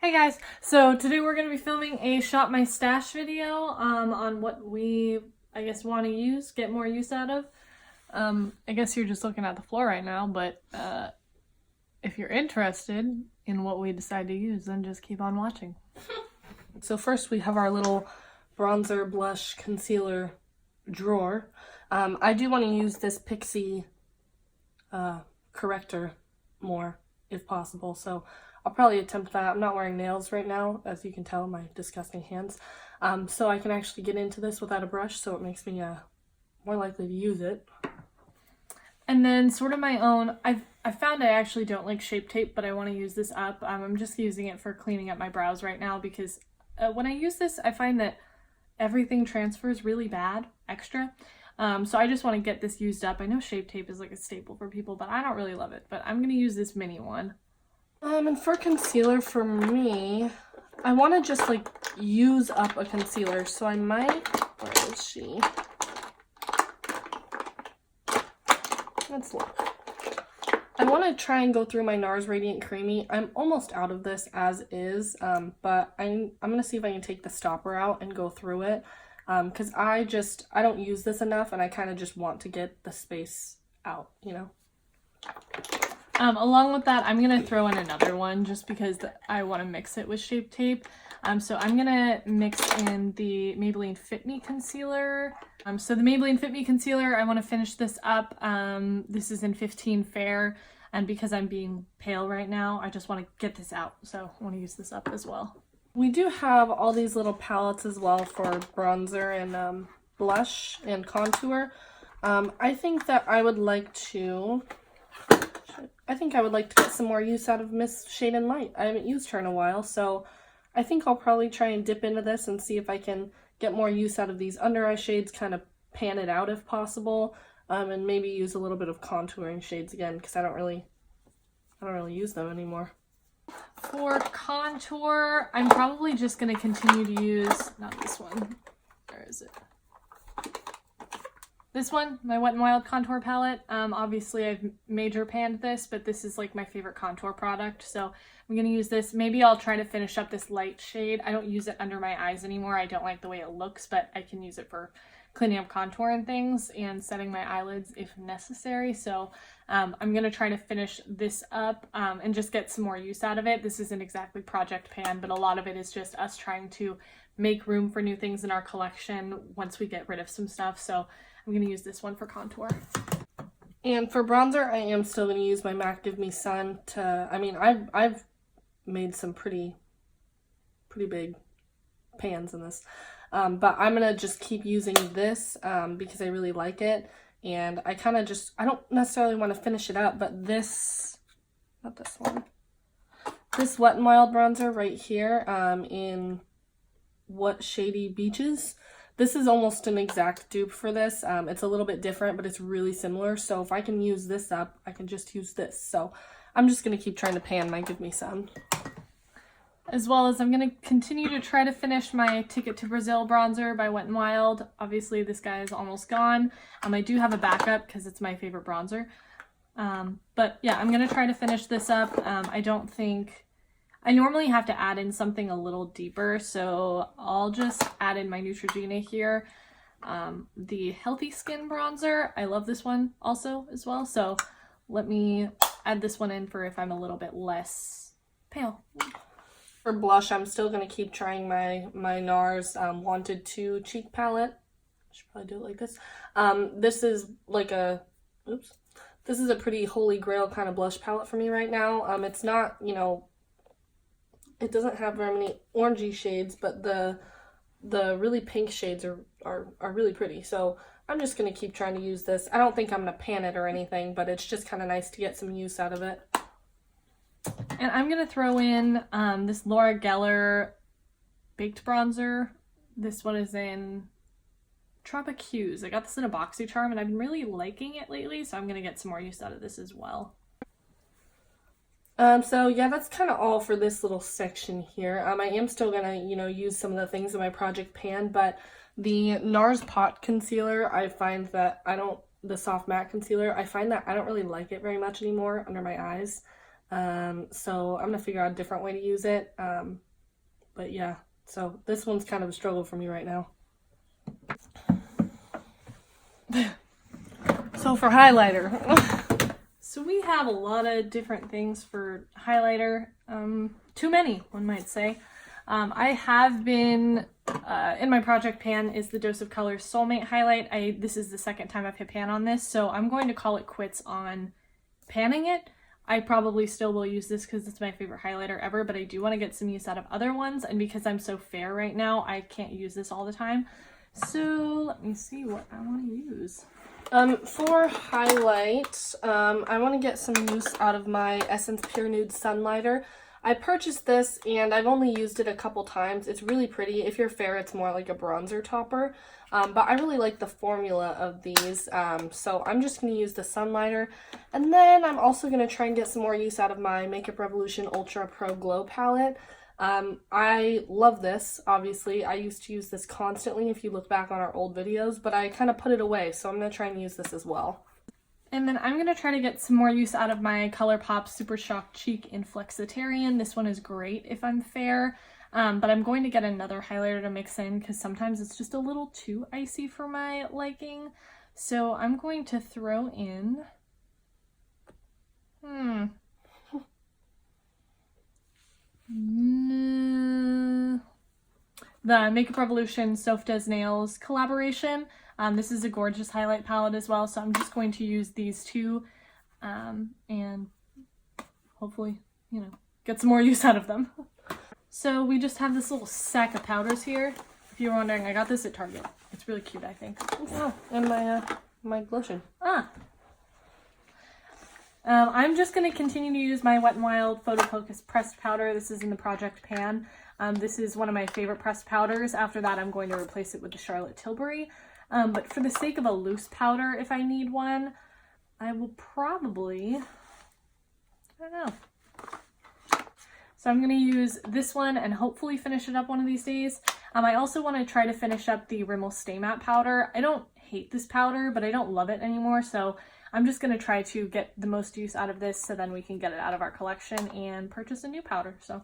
Hey guys, so today we're going to be filming a Shop My Stash video on what we, want to use, get more use out of. I guess you're just looking at the floor right now, but if you're interested in what we decide to use, then just keep on watching. So first we have our little bronzer, blush, concealer drawer. I do want to use this Pixie corrector more if possible, so I'll probably attempt that. I'm not wearing nails right now, as you can tell, my disgusting hands. So I can actually get into this without a brush, so it makes me more likely to use it. And then sort of my own, I found I actually don't like Shape Tape, but I want to use this up. I'm just using it for cleaning up my brows right now because when I use this, I find that everything transfers really bad, extra. So I just want to get this used up. I know Shape Tape is like a staple for people, but I don't really love it. But I'm going to use this mini one. And for concealer for me, I want to just like use up a concealer. So I might, where is she? Let's look. I want to try and go through my NARS Radiant Creamy. I'm almost out of this as is, but I'm going to see if I can take the stopper out and go through it. Because I don't use this enough and I kind of just want to get the space out, you know? Along with that, I'm going to throw in another one just because I want to mix it with Shape Tape. So I'm going to mix in the Maybelline Fit Me Concealer. So the Maybelline Fit Me Concealer, I want to finish this up. This is in 15 Fair, and because I'm being pale right now, I just want to get this out. So I want to use this up as well. We do have all these little palettes as well for bronzer and blush and contour. I think that I would like to get some more use out of Miss Shade and Light. I haven't used her in a while, so I think I'll probably try and dip into this and see if I can get more use out of these under eye shades, kind of pan it out if possible, and maybe use a little bit of contouring shades again because I don't really use them anymore. For contour, I'm probably just going to continue to use, not this one, where is it? This one, my Wet n Wild contour palette. Obviously I've major panned this, but this is like my favorite contour product, so I'm going to use this. Maybe I'll try to finish up this light shade. I don't use it under my eyes anymore. I don't like the way it looks, but I can use it for cleaning up contour and things and setting my eyelids if necessary. So I'm going to try to finish this up and just get some more use out of it. This isn't exactly Project Pan, but a lot of it is just us trying to make room for new things in our collection once we get rid of some stuff. So I'm going to use this one for contour. And for bronzer, I am still going to use my MAC Give Me Sun to, I've made some pretty big pans in this. But I'm going to just keep using this because I really like it. And I don't necessarily want to finish it up, but this, not this one, this Wet n Wild bronzer right here in What Shady Beaches. This is almost an exact dupe for this. It's a little bit different, but it's really similar. So if I can use this up, I can just use this. So I'm just going to keep trying to pan my Give Me Sun. As well as I'm going to continue to try to finish my Ticket to Brazil bronzer by Wet n Wild. Obviously this guy is almost gone. I do have a backup because it's my favorite bronzer. But yeah, I'm going to try to finish this up. I normally have to add in something a little deeper, so I'll just add in my Neutrogena here. The Healthy Skin bronzer, I love this one also as well, so let me add this one in for if I'm a little bit less pale. For blush, I'm still going to keep trying my NARS Wanted To cheek palette. I should probably do it like this. This is like this is a pretty holy grail kind of blush palette for me right now. It's not, it doesn't have very many orangey shades, but the really pink shades are really pretty. So I'm just going to keep trying to use this. I don't think I'm going to pan it or anything, but it's just kind of nice to get some use out of it. And I'm going to throw in this Laura Geller Baked Bronzer. This one is in Tropic Hues. I got this in a BoxyCharm and I've been really liking it lately, so I'm going to get some more use out of this as well. So yeah, that's kind of all for this little section here. I am still gonna, use some of the things in my Project Pan, but the NARS Pot Concealer, I find that the soft matte concealer, I find that I don't really like it very much anymore under my eyes. So I'm gonna figure out a different way to use it. But yeah, so this one's kind of a struggle for me right now. So for highlighter, so we have a lot of different things for highlighter. Too many, one might say. I have been, in my project pan is the Dose of Colors Soulmate highlight. This is the second time I've hit pan on this, so I'm going to call it quits on panning it. I probably still will use this because it's my favorite highlighter ever, but I do want to get some use out of other ones, and because I'm so fair right now, I can't use this all the time. So let me see what I want to use. For highlight, I want to get some use out of my Essence Pure Nude Sunlighter. I purchased this and I've only used it a couple times. It's really pretty. If you're fair, it's more like a bronzer topper. But I really like the formula of these, so I'm just going to use the Sunlighter. And then I'm also going to try and get some more use out of my Makeup Revolution Ultra Pro Glow palette. I love this, obviously. I used to use this constantly if you look back on our old videos, but I kind of put it away, so I'm going to try and use this as well. And then I'm going to try to get some more use out of my ColourPop Super Shock Cheek in Flexitarian. This one is great if I'm fair, but I'm going to get another highlighter to mix in because sometimes it's just a little too icy for my liking. So I'm going to throw in... the Makeup Revolution Softa's Nails collaboration. This is a gorgeous highlight palette as well, so I'm just going to use these two and hopefully, you know, get some more use out of them. So we just have this little sack of powders here. If you're wondering, I got this at Target. It's really cute, I think. Oh, and my lotion. I'm just going to continue to use my Wet n Wild Photo Focus pressed powder. This is in the Project Pan. This is one of my favorite pressed powders. After that, I'm going to replace it with the Charlotte Tilbury. But for the sake of a loose powder, if I need one, I will probably, I don't know. So I'm going to use this one and hopefully finish it up one of these days. I also want to try to finish up the Rimmel Stay Matte powder. I don't hate this powder, but I don't love it anymore, so I'm just going to try to get the most use out of this so then we can get it out of our collection and purchase a new powder. So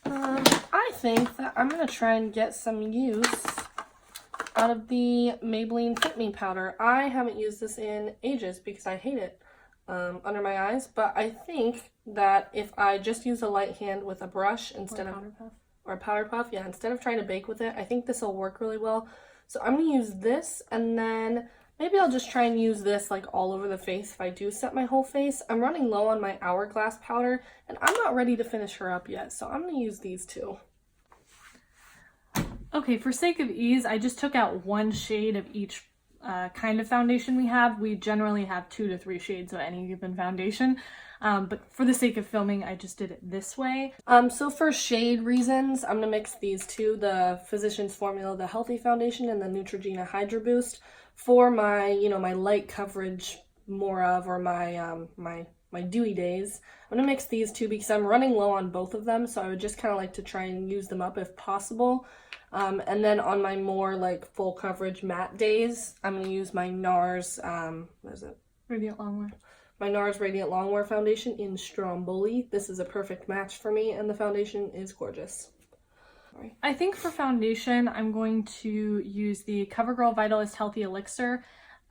I think that I'm going to try and get some use out of the Maybelline Fit Me powder. I haven't used this in ages because I hate it under my eyes, but I think that if I just use a light hand with a brush instead of a powder puff, yeah, instead of trying to bake with it, I think this will work really well. So I'm going to use this, and then maybe I'll just try and use this like all over the face if I do set my whole face. I'm running low on my Hourglass powder, and I'm not ready to finish her up yet, so I'm going to use these two. Okay, for sake of ease, I just took out one shade of each kind of foundation we have. We generally have 2 to 3 shades of any given foundation, but for the sake of filming, I just did it this way. So for shade reasons, I'm going to mix these two, the Physicians Formula, the Healthy Foundation, and the Neutrogena Hydra Boost. For my, you know, my light coverage more of, or my my dewy days, I'm going to mix these two because I'm running low on both of them, so I would just kind of like to try and use them up if possible. And then on my more like full coverage matte days, I'm going to use my NARS, what is it? Radiant Longwear. My NARS Radiant Longwear foundation in Stromboli. This is a perfect match for me, and the foundation is gorgeous. Sorry. I think for foundation, I'm going to use the CoverGirl Vitalist Healthy Elixir,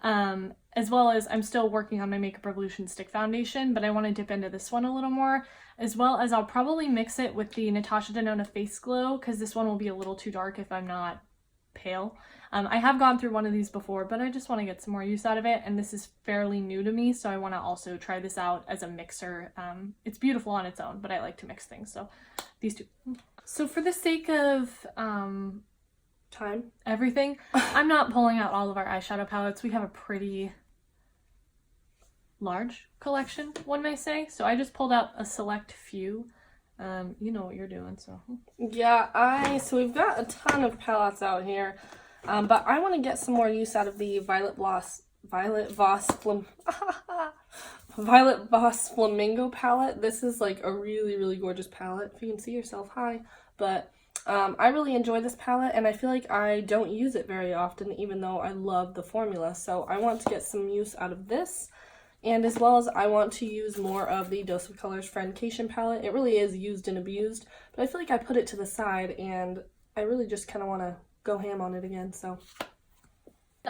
as well as I'm still working on my Makeup Revolution Stick Foundation, but I want to dip into this one a little more, as well as I'll probably mix it with the Natasha Denona Face Glow, because this one will be a little too dark if I'm not pale. I have gone through one of these before, but I just want to get some more use out of it, and this is fairly new to me, so I want to also try this out as a mixer. It's beautiful on its own, but I like to mix things, so these two. So for the sake of everything, I'm not pulling out all of our eyeshadow palettes. We have a pretty large collection, one may say, so I just pulled out a select few. You know what you're doing, so. Yeah, so we've got a ton of palettes out here, but I want to get some more use out of the Violet Voss Flamingo palette. This is like a really, really gorgeous palette. If you can see yourself, hi. But I really enjoy this palette, and I feel like I don't use it very often, even though I love the formula. So I want to get some use out of this. And as well as I want to use more of the Dose of Colors Friendcation palette. It really is used and abused, but I feel like I put it to the side and I really just kind of want to go ham on it again, so.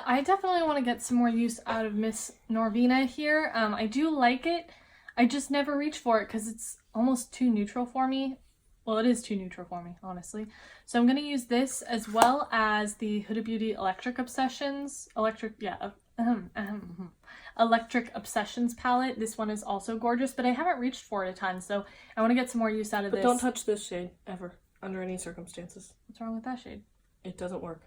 I definitely want to get some more use out of Miss Norvina here. I do like it. I just never reach for it because it's almost too neutral for me. Well, it is too neutral for me, honestly. So I'm going to use this as well as the Huda Beauty Electric Obsessions palette. This one is also gorgeous, but I haven't reached for it a ton, so I want to get some more use out of this. But don't touch this shade, ever, under any circumstances. What's wrong with that shade? It doesn't work.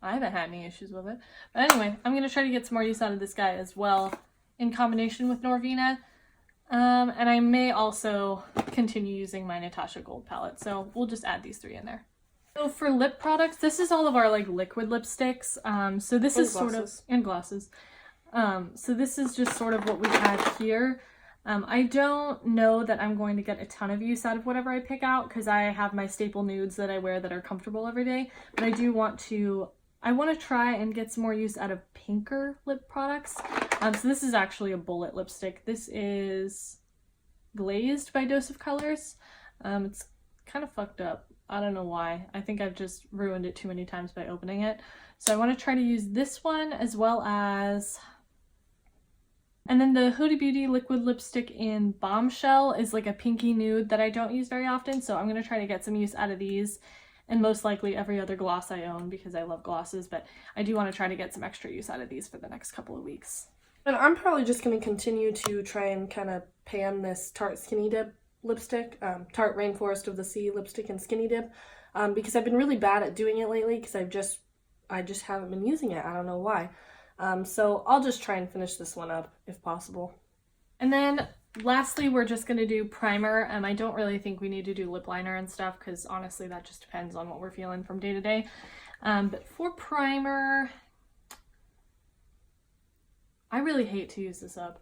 I haven't had any issues with it. But anyway, I'm going to try to get some more use out of this guy as well in combination with Norvina. And I may also continue using my Natasha Gold palette. So we'll just add these three in there. So for lip products, this is all of our like liquid lipsticks. So this is sort of, and glosses. So this is just sort of what we have here. I don't know that I'm going to get a ton of use out of whatever I pick out because I have my staple nudes that I wear that are comfortable every day. But I do want to, I want to try and get some more use out of pinker lip products. So this is actually a bullet lipstick. This is Glazed by Dose of Colors. It's kind of fucked up. I don't know why. I think I've just ruined it too many times by opening it. So I want to try to use this one as well as... And then the Huda Beauty liquid lipstick in Bombshell is like a pinky nude that I don't use very often. So I'm going to try to get some use out of these. And most likely every other gloss I own because I love glosses. But I do want to try to get some extra use out of these for the next couple of weeks. And I'm probably just going to continue to try and kind of pan this Tarte Skinny Dip lipstick, Tarte Rainforest of the Sea lipstick in Skinny Dip, because I've been really bad at doing it lately because I just haven't been using it. I don't know why. So I'll just try and finish this one up if possible. And then lastly, we're just going to do primer. I don't really think we need to do lip liner and stuff because honestly that just depends on what we're feeling from day to day. But for primer, I really hate to use this up.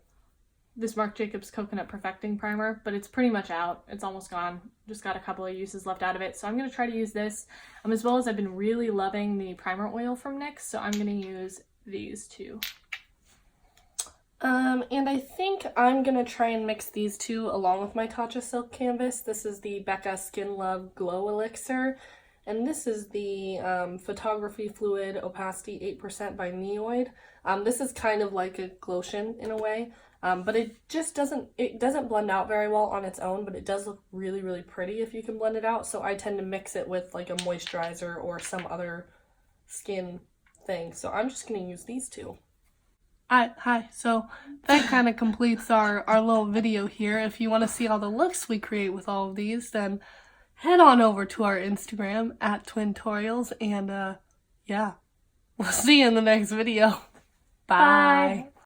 This Marc Jacobs Coconut Perfecting Primer, but it's pretty much out. It's almost gone. Just got a couple of uses left out of it. So I'm going to try to use this, as well as I've been really loving the primer oil from NYX. So I'm going to use these two. And I think I'm going to try and mix these two along with my Tatcha Silk Canvas. This is the Becca Skin Love Glow Elixir. And this is the Photography Fluid Opacity 8% by Neoid. This is kind of like a glotion in a way. But it just doesn't blend out very well on its own, but it does look really, really pretty if you can blend it out. So I tend to mix it with like a moisturizer or some other skin thing. So I'm just going to use these two. Hi, so that kind of completes our little video here. If you want to see all the looks we create with all of these, then head on over to our Instagram at Twintorials, and yeah, we'll see you in the next video. Bye.